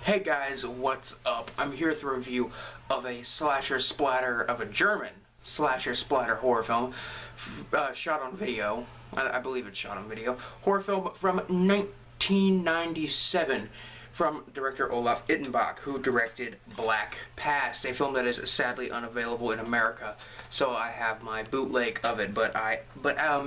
Hey guys, what's up? I'm here with a review of a German slasher splatter horror film, shot on video. I believe it's shot on video. Horror film from 1997 from director Olaf Ittenbach, who directed Black Past, a film that is sadly unavailable in America. So I have my bootleg of it, but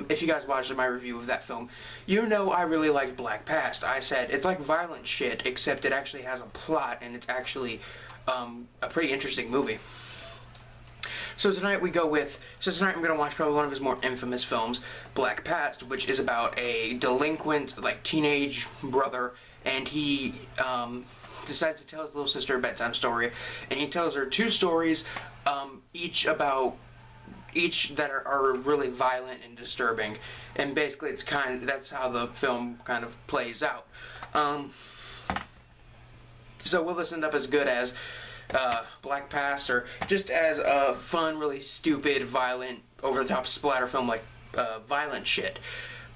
if you guys watched my review of that film, you know I really liked Black Past. I said it's like violent shit, except it actually has a plot, and it's actually a pretty interesting movie. So tonight I'm going to watch probably one of his more infamous films, Black Past, which is about a delinquent, like, teenage brother, and he decides to tell his little sister a bedtime story, and he tells her two stories, each that are really violent and disturbing, and basically that's how the film kind of plays out. So will this end up as good as Black Past, or just as a fun, really stupid, violent, over-the-top splatter film like Violent Shit?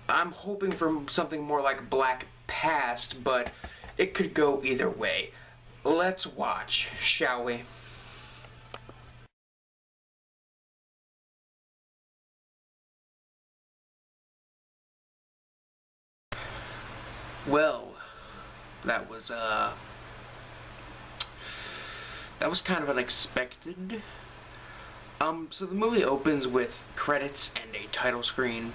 I'm hoping for something more like Black Past, but it could go either way. Let's watch, shall we? Well, that was kind of unexpected. So the movie opens with credits and a title screen,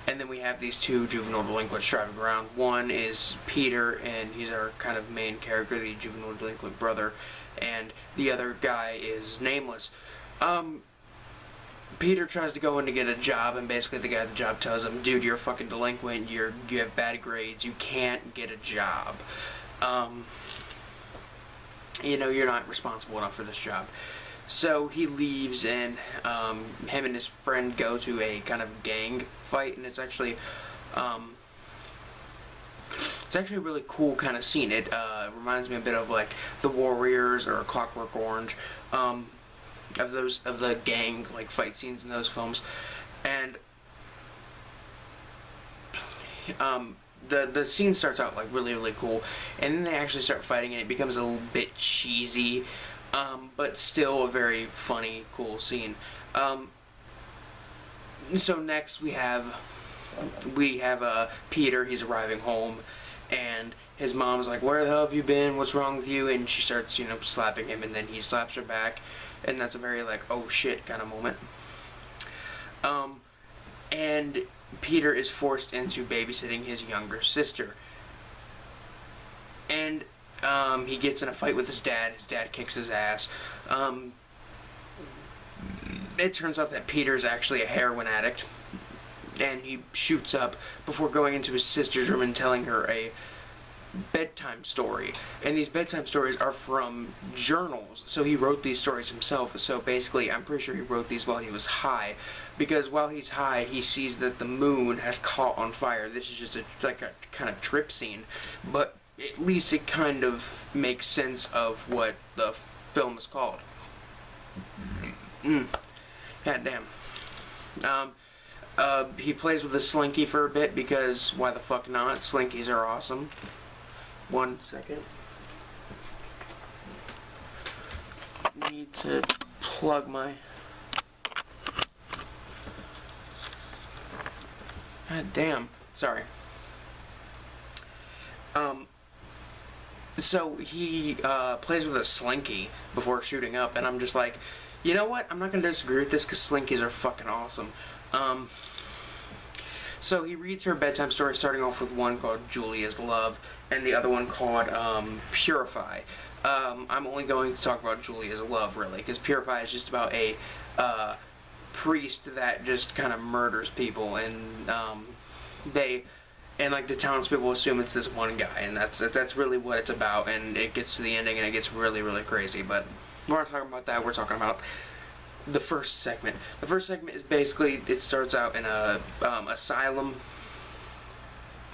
and then we have these two juvenile delinquents driving around. One is Peter, and he's our kind of main character, the juvenile delinquent brother, and the other guy is nameless. Peter tries to go in to get a job, and basically the guy at the job tells him, dude, you're a fucking delinquent, you have bad grades, you can't get a job. You know, you're not responsible enough for this job. So he leaves, and him and his friend go to a kind of gang fight, and it's actually a really cool kind of scene. It reminds me a bit of like The Warriors or Clockwork Orange, of the gang like fight scenes in those films, and the scene starts out like really cool, and then they actually start fighting, and it becomes a little bit cheesy, but still a very funny, cool scene. So next we have Peter. He's arriving home, and his mom's like, where the hell have you been? What's wrong with you? And she starts, you know, slapping him, and then he slaps her back, and that's a very like, oh shit kind of moment. And Peter is forced into babysitting his younger sister, and he gets in a fight with his dad. His dad kicks his ass. It turns out that Peter's actually a heroin addict, and he shoots up before going into his sister's room and telling her a bedtime story. And these bedtime stories are from journals, so he wrote these stories himself. So basically, I'm pretty sure he wrote these while he was high, because while he's high, he sees that the moon has caught on fire. This is just like a kind of trip scene, but at least it kind of makes sense of what the film is called. God damn. He plays with a slinky for a bit, because why the fuck not? Slinkies are awesome. 1 second. Need to plug my... God damn. Sorry. So he plays with a slinky before shooting up, and I'm just like, you know what? I'm not going to disagree with this, because slinkies are fucking awesome. So he reads her bedtime story, starting off with one called Julia's Love, and the other one called Purify. I'm only going to talk about Julia's Love, really, because Purify is just about a priest that just kind of murders people, and like the townspeople assume it's this one guy, and that's really what it's about. And it gets to the ending, and it gets really crazy. But we're not talking about that. We're talking about the first segment. The first segment is basically, it starts out in a asylum,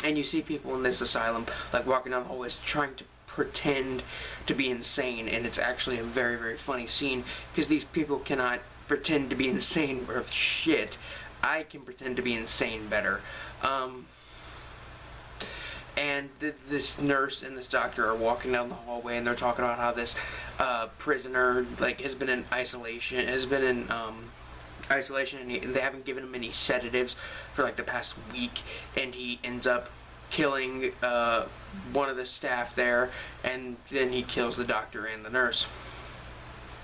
and you see people in this asylum like walking down the hallways trying to pretend to be insane, and it's actually a very funny scene, because these people cannot pretend to be insane worth shit. I can pretend to be insane better. and this nurse and this doctor are walking down the hallway, and they're talking about how this prisoner like has been in isolation, and they haven't given him any sedatives for like the past week, and he ends up killing one of the staff there, and then he kills the doctor and the nurse.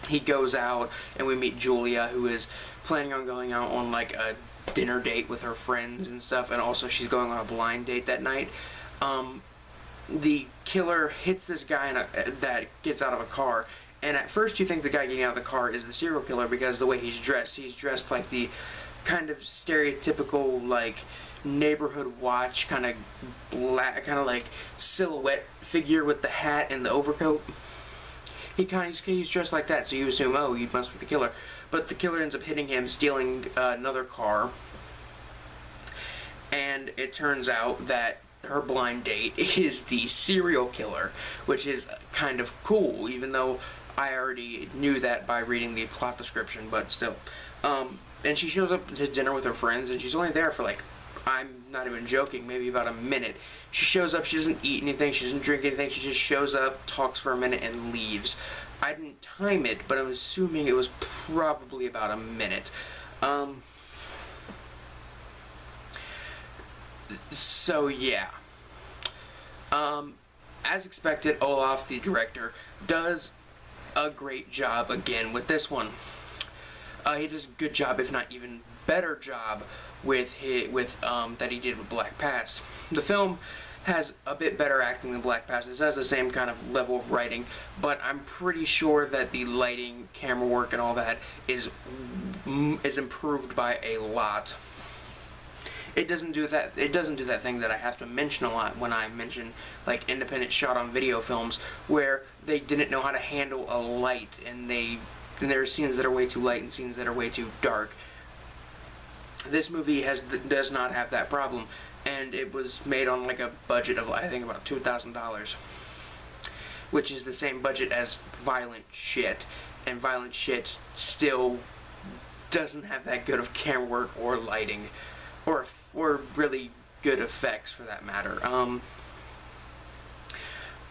He goes out, and we meet Julia, who is planning on going out on like a dinner date with her friends and stuff, and also she's going on a blind date that night. The killer hits this guy that gets out of a car, and at first you think the guy getting out of the car is the serial killer because the way he's dressed like the kind of stereotypical like neighborhood watch kind of black, kind of like silhouette figure with the hat and the overcoat. He's dressed like that, so you assume, oh, he must be the killer. But the killer ends up hitting him, stealing another car, and it turns out that her blind date is the serial killer, which is kind of cool, even though I already knew that by reading the plot description, but still. And she shows up to dinner with her friends, and she's only there for like, I'm not even joking, maybe about a minute. She shows up, she doesn't eat anything, she doesn't drink anything, she just shows up, talks for a minute, and leaves. I didn't time it, but I'm assuming it was probably about a minute. So yeah. As expected, Olaf, the director, does a great job again with this one. He does a good job, if not even better job, with that he did with Black Past. The film has a bit better acting than Black Past. It has the same kind of level of writing, but I'm pretty sure that the lighting, camera work, and all that is improved by a lot. It doesn't do that. It doesn't do that thing that I have to mention a lot when I mention like independent shot-on-video films, where they didn't know how to handle a light, and there are scenes that are way too light and scenes that are way too dark. This movie does not have that problem, and it was made on like a budget of I think about $2,000, which is the same budget as Violent Shit, and Violent Shit still doesn't have that good of camera work or lighting, or really good effects for that matter.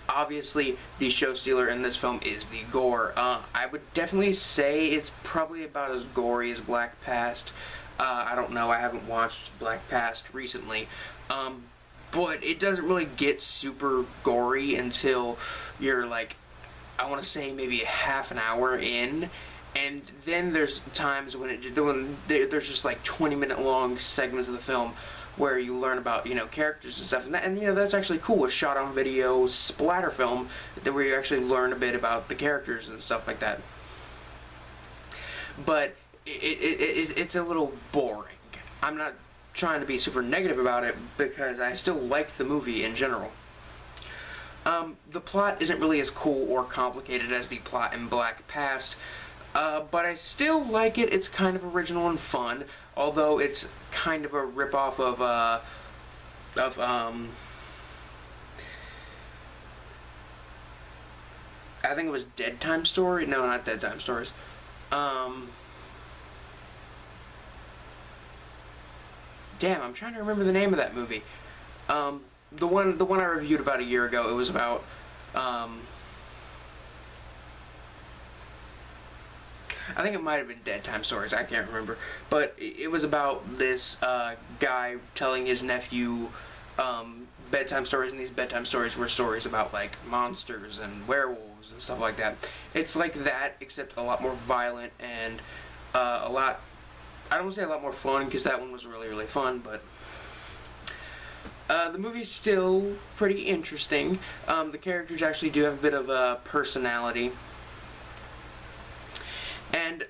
Obviously, the show stealer in this film is the gore. I would definitely say it's probably about as gory as Black Past. I don't know, I haven't watched Black Past recently, but it doesn't really get super gory until you're like, I want to say maybe half an hour in, and then there's times when there's just like 20-minute long segments of the film where you learn about, you know, characters and stuff, and you know, that's actually cool. A shot-on-video splatter film where you actually learn a bit about the characters and stuff like that. But it's a little boring. I'm not trying to be super negative about it because I still like the movie in general. The plot isn't really as cool or complicated as the plot in Black Past, but I still like it. It's kind of original and fun, although it's kind of a ripoff of I think it was Dead Time Story. No, not Dead Time Stories. Damn, I'm trying to remember the name of that movie. The one I reviewed about a year ago. It was about I think it might have been Dead Time Stories, I can't remember. But it was about this guy telling his nephew bedtime stories, and these bedtime stories were stories about like monsters and werewolves and stuff like that. It's like that, except a lot more violent and a lot, I don't want to say a lot more fun, because that one was really, really fun, but the movie's still pretty interesting. The characters actually do have a bit of a personality. And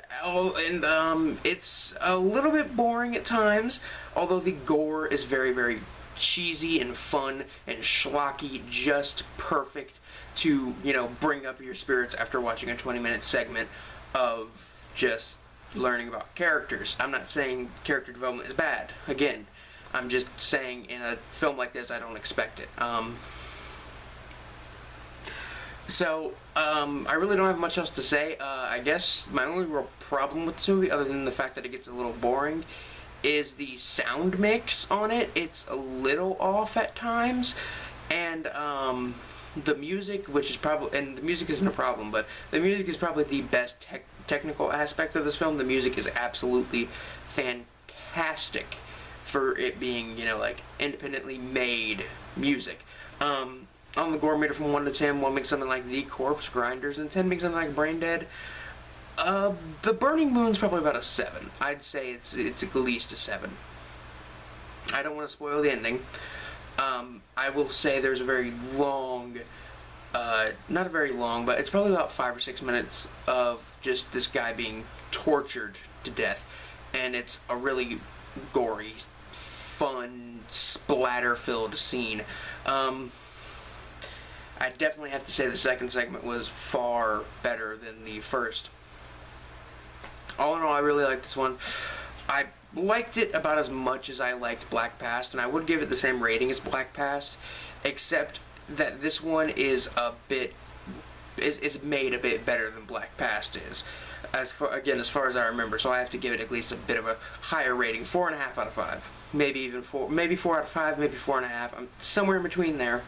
it's a little bit boring at times, although the gore is very, very cheesy and fun and schlocky, just perfect to, you know, bring up your spirits after watching a 20-minute segment of just learning about characters. I'm not saying character development is bad. Again, I'm just saying in a film like this, I don't expect it. So, I really don't have much else to say. I guess my only real problem with this movie, other than the fact that it gets a little boring, is the sound mix on it. It's a little off at times, And the music, which is probably, and the music isn't a problem, but the music is probably the best technical aspect of this film. The music is absolutely fantastic for it being, you know, like independently made music. On the gore meter from 1 to 10, 1 being something like The Corpse Grinders, and 10 being something like Brain Dead. The Burning Moon's probably about a 7. I'd say it's at least a 7. I don't want to spoil the ending. I will say there's a very long, not a very long, but it's probably about 5 or 6 minutes of just this guy being tortured to death. And it's a really gory, fun, splatter-filled scene. I definitely have to say the second segment was far better than the first. All in all, I really liked this one. I liked it about as much as I liked Black Past, and I would give it the same rating as Black Past, except that this one is made a bit better than Black Past is. As far as I remember, so I have to give it at least a bit of a higher rating, 4.5 out of 5, maybe even 4, maybe 4 out of 5, maybe 4.5. I'm somewhere in between there.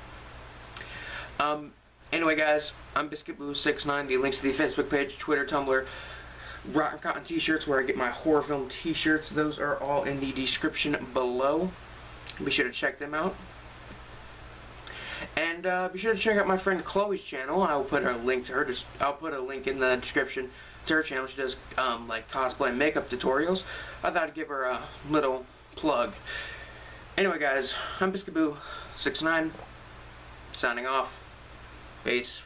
Anyway, guys, I'm BiscuitBoo69. The links to the Facebook page, Twitter, Tumblr, Rotten Cotton t-shirts, where I get my horror film t-shirts, those are all in the description below. Be sure to check them out. And be sure to check out my friend Chloe's channel. I will put her link to her. I'll put a link in the description to her channel. She does like cosplay and makeup tutorials. I thought I'd give her a little plug. Anyway, guys, I'm BiscuitBoo69. Signing off. Peace.